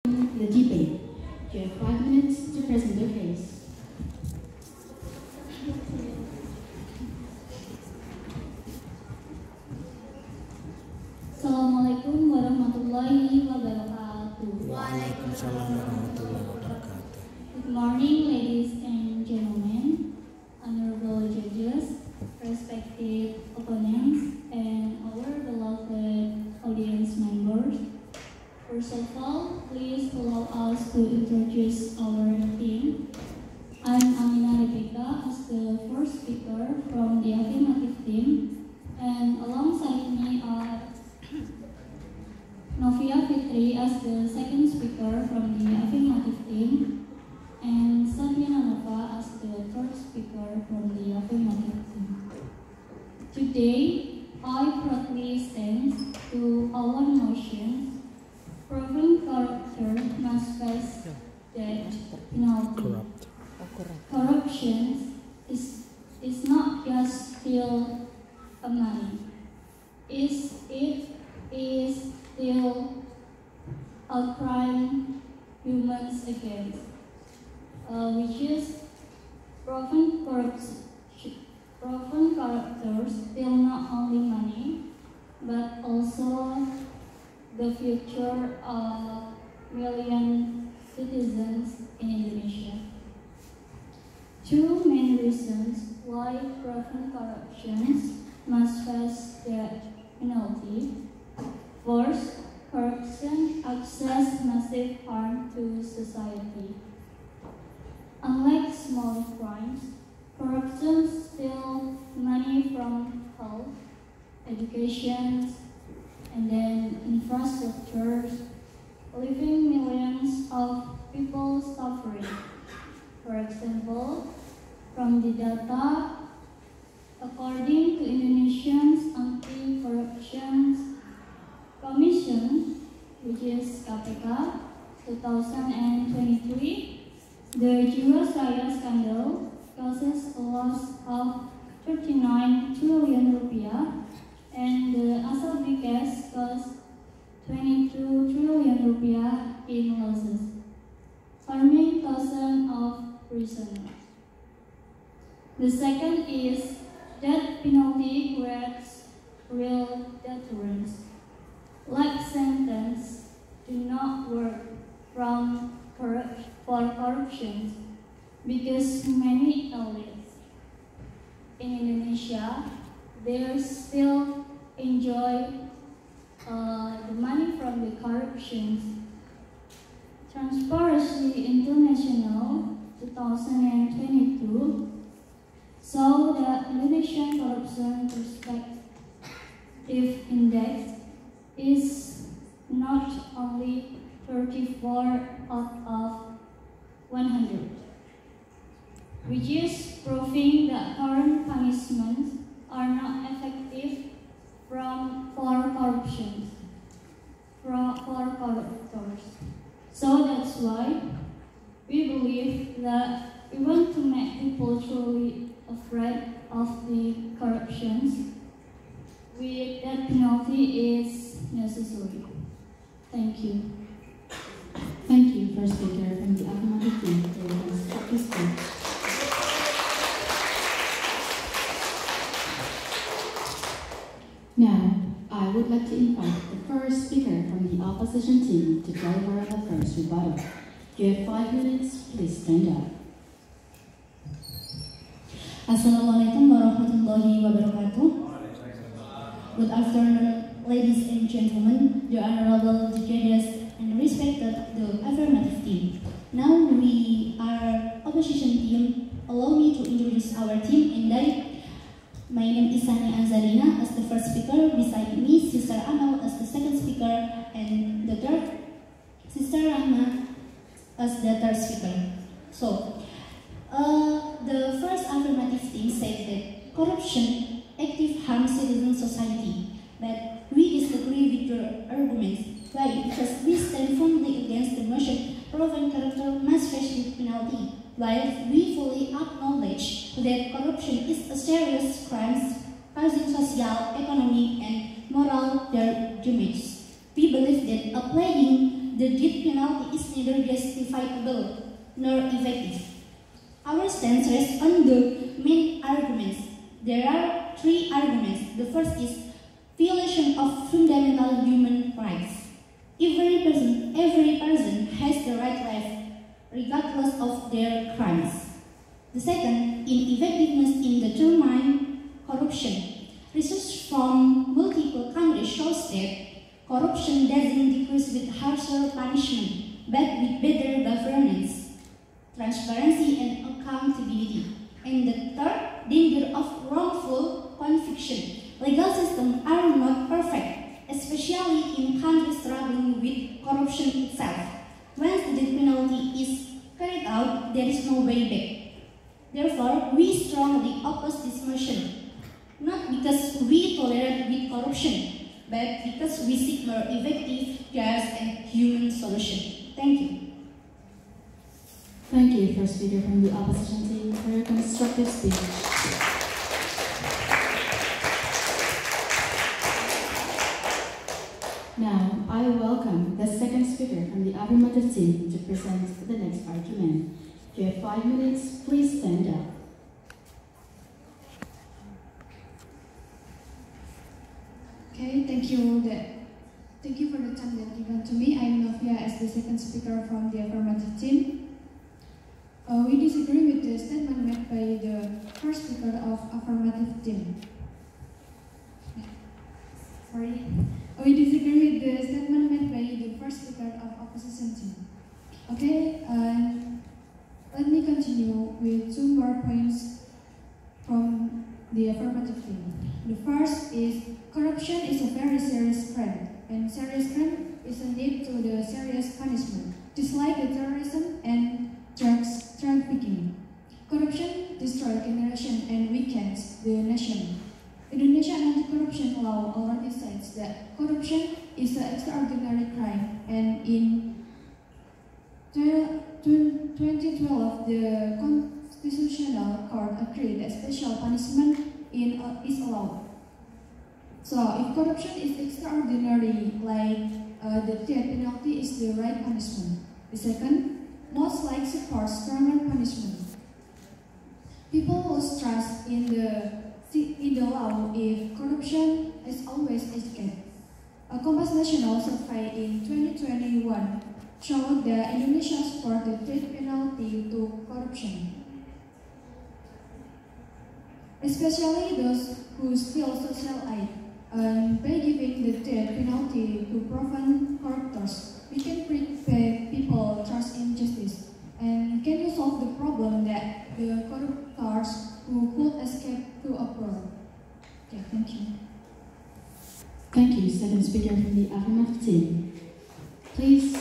the debate. You have 5 minutes to present your case. Assalamualaikum warahmatullahi wabarakatuh. Waalaikumsalam warahmatullahi wabarakatuh. Good morning, ladies and gentlemen, honorable judges, respected opponents, and our beloved audience members. First of all, please allow us to introduce our team. I'm Amina Rebecca as the first speaker from the affirmative team, and alongside me are Novia Fitri as the second speaker from the affirmative team, and Sabiana Nova as the third speaker from the affirmative team. Today, I proudly stand to our motion. Proven character must face death penalty. Corruption is not just steal a money. It is still a crime humans against, which is proven characters steal not only money but also the future of million citizens in Indonesia. Two main reasons why proven corruptions must face death penalty. First, corruption causes massive harm to society. Unlike small crimes, corruption steals money from health, education, and then infrastructures, leaving millions of people suffering. For example, from the data, according to Indonesia's Anti-Corruption Commission, which is KPK, 2023, the Jiwasraya scandal causes a loss of 39 trillion rupiah, and the Asabi case cost 22 trillion rupiah in losses, harming thousands of prisoners. The second is death penalty creates real deterrence. Life sentence do not work for corruption because many elites in Indonesia they still enjoy the money from the corruption. Transparency International 2022 saw that Indonesian Corruption Perspective Index is not only 34 out of 100, which is proving that current punishments are not effective for corruptors. So that's why we believe that we want to make people truly afraid of the corruptions. With that penalty is necessary. Thank you. Thank you, first speaker from the affirmative team. Please speak. Now, I would like to invite the first speaker from the opposition team to deliver the first rebuttal. You have 5 minutes. Please stand up. Assalamualaikum warahmatullahi wabarakatuh. Good afternoon, ladies and gentlemen, the honorable judges and respected the affirmative team. Now we are opposition team. Allow me to introduce our team, and my name is Sani Azarina as the first speaker. Beside me, Sister Amal as the second speaker, and the third, Sister Rahma as the third speaker. So, the first affirmative team said that corruption actively harms citizen society, but we disagree with your arguments. Why? Because we stand firmly against the motion proven character must face the penalty, while we fully acknowledge that corruption is a serious crime causing social, economic, and moral damage. We believe that applying the death penalty is neither justifiable nor effective. Our stance rests on the main arguments. There are three arguments. The first is violation of fundamental human rights. Every person has the right to life, regardless of their crimes. The second, ineffectiveness in determining corruption. Research from multiple countries shows that corruption doesn't decrease with harsher punishment, but with better governance, transparency, and accountability. And the third, danger of wrongful conviction. Legal systems are not perfect, especially in countries struggling with corruption itself. Once the death penalty is carried out, there is no way back. Therefore, we strongly oppose this motion. Not because we tolerate with corruption, but because we seek more effective, just, and human solution. Thank you. Thank you, First Speaker from the Opposition team, for your constructive speech. Now, I welcome the second speaker from the affirmative team to present the next argument. If you have 5 minutes, please stand up. Okay, thank you for the time that given to me. I'm Novia as the second speaker from the affirmative team. We disagree with the statement made by the first speaker of affirmative team. We disagree with the statement made by the first speaker of opposition team. Okay, let me continue with two more points from the affirmative team. The first is corruption is a very serious crime, and serious crime is a need to the serious punishment, just like the terrorism and drugs trafficking. Corruption destroys generation and weakens the nation. Indonesian anti-corruption law already says that corruption is an extraordinary crime, and in 2012, the Constitutional Court agreed that special punishment is allowed. So, if corruption is extraordinary, like the death penalty is the right punishment. The second, most like supports stronger punishment. People lose trust in the law if corruption is always educated. A Kompas Nasional survey in 2021 showed that Indonesia supports the death penalty to corruption, especially those who steal social aid. By giving the death penalty to proven corruptors, we can prevent people trust in justice. And can you solve the problem that the corruptors who could escape to abroad? Okay, thank you. Thank you, second speaker from the affirmative team. Please.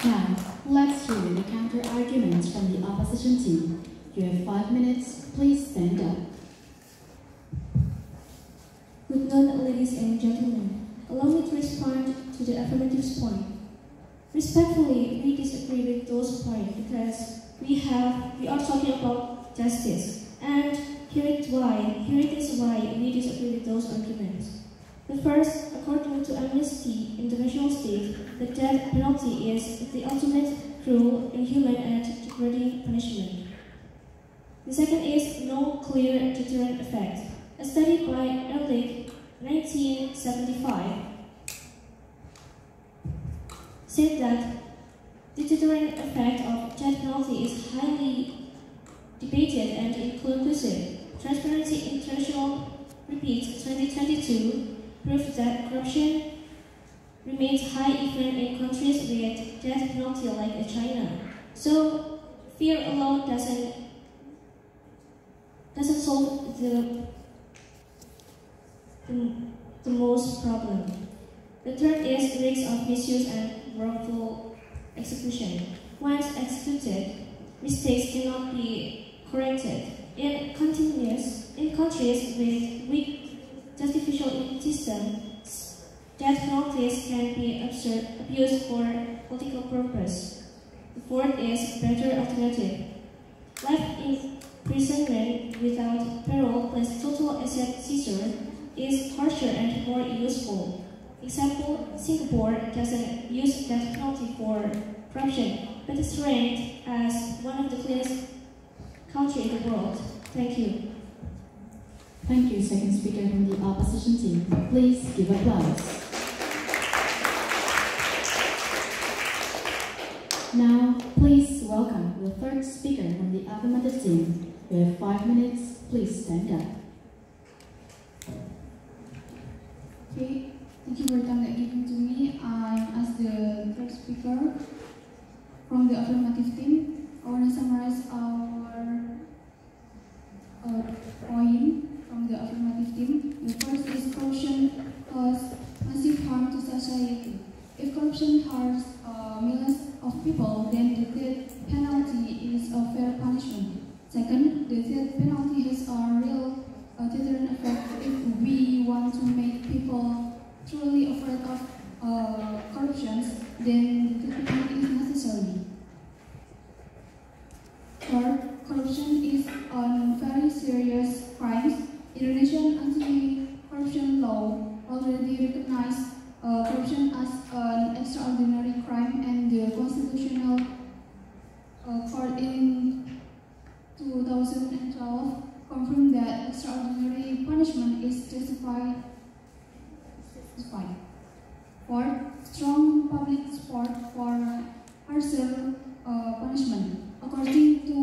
Now, let's hear the counter arguments from the opposition team. You have 5 minutes. Please stand up. Good noon, ladies and gentlemen. Allow me to respond to the affirmative's point. Respectfully, we disagree with those points because we are talking about justice, and here it is why we disagree with those arguments. The first, according to Amnesty International, states the death penalty is the ultimate cruel, inhuman, and degrading punishment. The second is no clear deterrent effect. A study by Ehrlich, 1975, said that the deterrent effect of death penalty is highly debated and inconclusive. Transparency International repeats 2022 proved that corruption remains high even in countries with death penalty like China. So fear alone doesn't solve the most problem. The third is risk of misuse and wrongful execution. Once executed, mistakes cannot be corrected. In countries with weak judicial systems, death penalties can be abused for political purpose. The fourth is better alternative. Life imprisonment without parole plus total asset seizure is harsher and more useful. Example, Singapore doesn't use death penalty for corruption, but is ranked as one of the cleanest countries in the world. Thank you. Thank you, second speaker from the opposition team. Please give applause. Now, please welcome the third speaker from the affirmative team. You have 5 minutes. Please stand up. Okay, thank you for the time that given to me. I'm as the third speaker from the affirmative team. I want to summarize our point from the affirmative team. The first is corruption causes massive harm to society. If corruption harms millions of people, then the death penalty is a fair punishment. Second, the death penalty has a real deterrent effect. If we want to make people truly afraid of corruption, then the death penalty is necessary. Third, corruption is a very serious crime. Indonesian anti-corruption law already recognizes corruption as an extraordinary crime, and the Constitutional Court in 2012 confirmed that extraordinary punishment is justified. Fourth, strong public support for harsher punishment. According to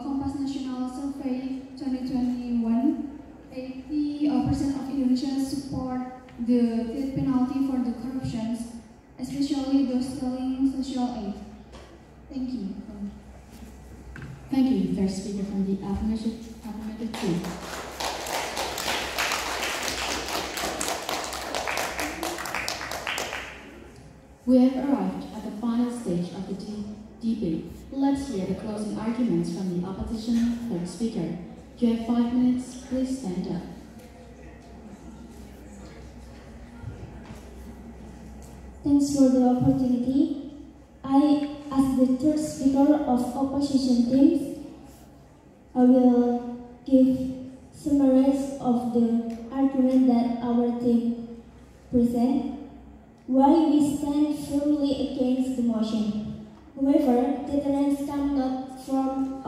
Kompas National Survey 2021, 80% of Indonesians support the death penalty for the corruptions, especially those selling social aid. Thank you. Thank you, third speaker from the affirmative team. We have arrived at the final stage of the debate. Let's hear the closing arguments from the opposition third speaker. You have 5 minutes. Please stand up. Thanks for the opportunity. I, as the third speaker of opposition teams, I will give summaries of the argument that our team present. Why we stand firmly against the motion. However, deterrence comes not from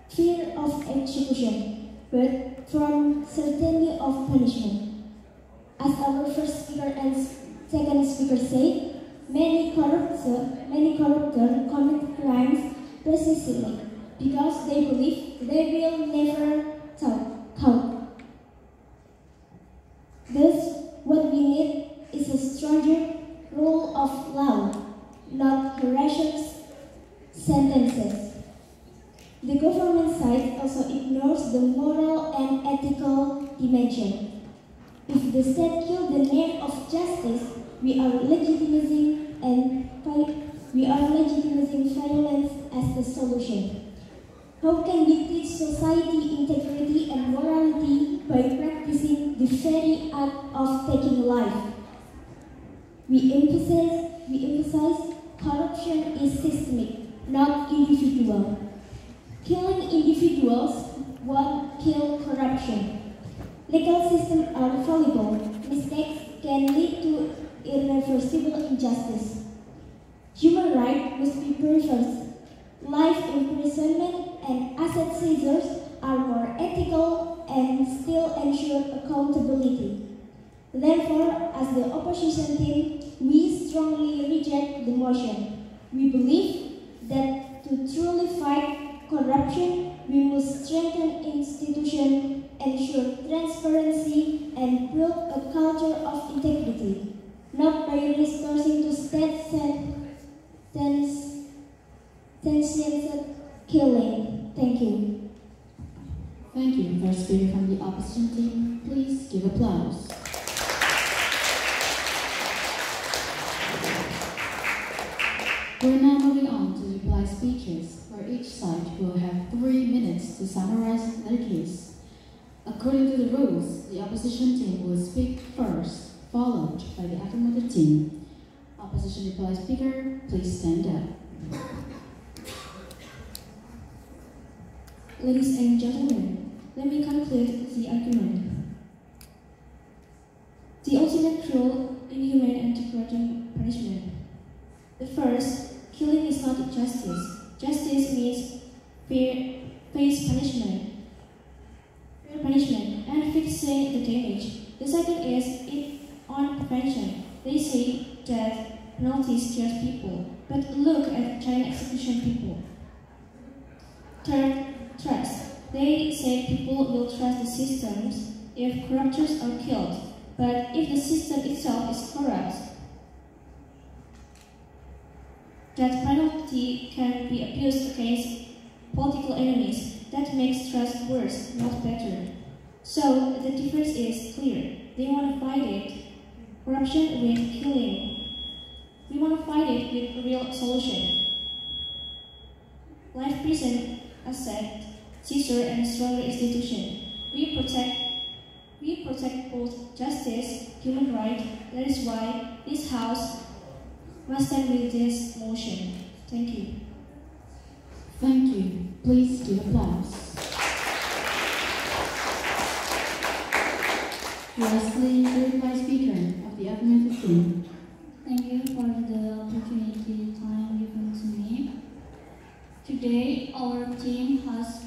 fear of execution, but from certainty of punishment. As our first speaker and second speaker said, many corruptors commit crimes precisely because they believe they will never count. Thus, what we need is a stronger rule of law, not harsher sentences. The government side also ignores the moral and ethical dimension. If the state kills the name of justice, we are legitimizing violence as the solution. How can we teach society integrity and morality by practicing the very act of taking life? We emphasize corruption is systemic, not individual. Killing individuals won't kill corruption. Legal systems are fallible. Mistakes can lead to irreversible injustice. Human rights must be preserved. Life imprisonment and asset seizures are more ethical and still ensure accountability. Therefore, as the opposition team, we strongly reject the motion. We believe that to truly fight corruption, we must strengthen institutions, ensure transparency, and build a culture of integrity, not by resorting to state sanctioned killing. Thank you. Thank you, first speaker from the opposition team. Please give applause. We're now moving on to reply speeches, where each side will have 3 minutes to summarize their case. According to the rules, the opposition team will speak first, followed by the affirmative team. Opposition reply speaker, please stand up. Ladies and gentlemen, let me conclude the argument. the ultimate cruel, inhumane, and degrading punishment. The first, killing is not justice. Justice means face punishment, fair punishment, and fixing the damage. The second is on prevention. They say death penalties scares people, but look at China execution people. Third, trust. They say people will trust the systems if corruptors are killed, but if the system itself is corrupt, that penalty can be abused against political enemies. That makes trust worse, not better. So the difference is clear. They want to fight it, corruption with killing. We want to fight it with a real solution. Life prison, asset, seizure, and stronger institution. We protect both justice, human rights. That is why this House must stand with this motion. Thank you. Thank you. Please give applause. Lastly, the reply speaker of the affirmative team. Thank you for the opportunity time given to me. Today, our team has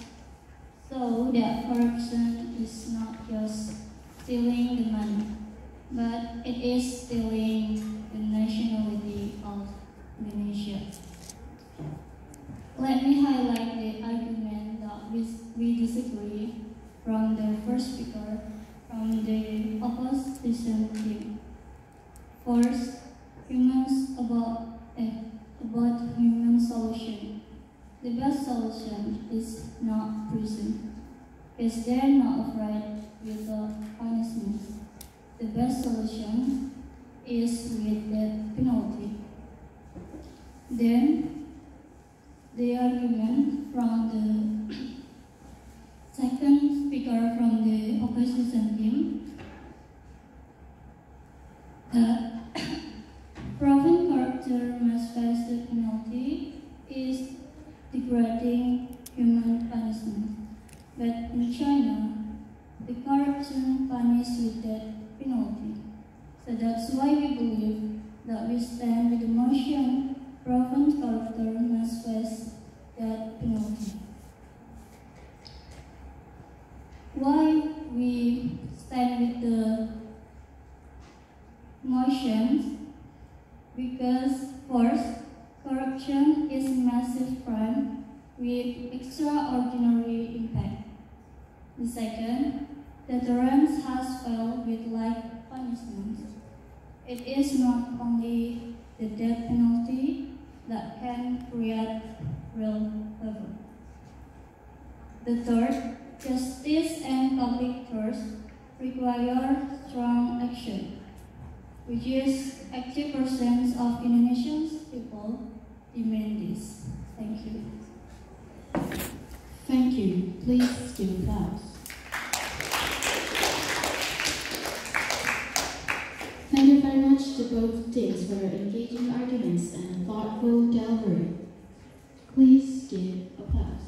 shown that corruption is not just stealing the money, but it is stealing the nationality of Indonesia. Let me highlight the argument that we disagree from the first speaker from the opposition team. First, humans about human solution. The best solution is not prison, because they're not afraid with the punishment. The best solution is with death penalty. Then, the argument from the second speaker from the opposition team, proven corruptor must face the penalty is degrading human punishment. But in China, the corruption punished with death penalty. So that's why we believe that we stand with the motion proven corruptor must face death penalty. Why we stand with the motions? Because first, corruption is a massive crime with extraordinary impact. The second, deterrence has failed with life punishment. It is not only the death penalty that can create real favor. The third, justice and public trust require strong action, which is 80% of Indonesian people demand this. Thank you. Thank you. Please give applause. Thank you very much to both teams for engaging arguments and thoughtful delivery. Please give applause.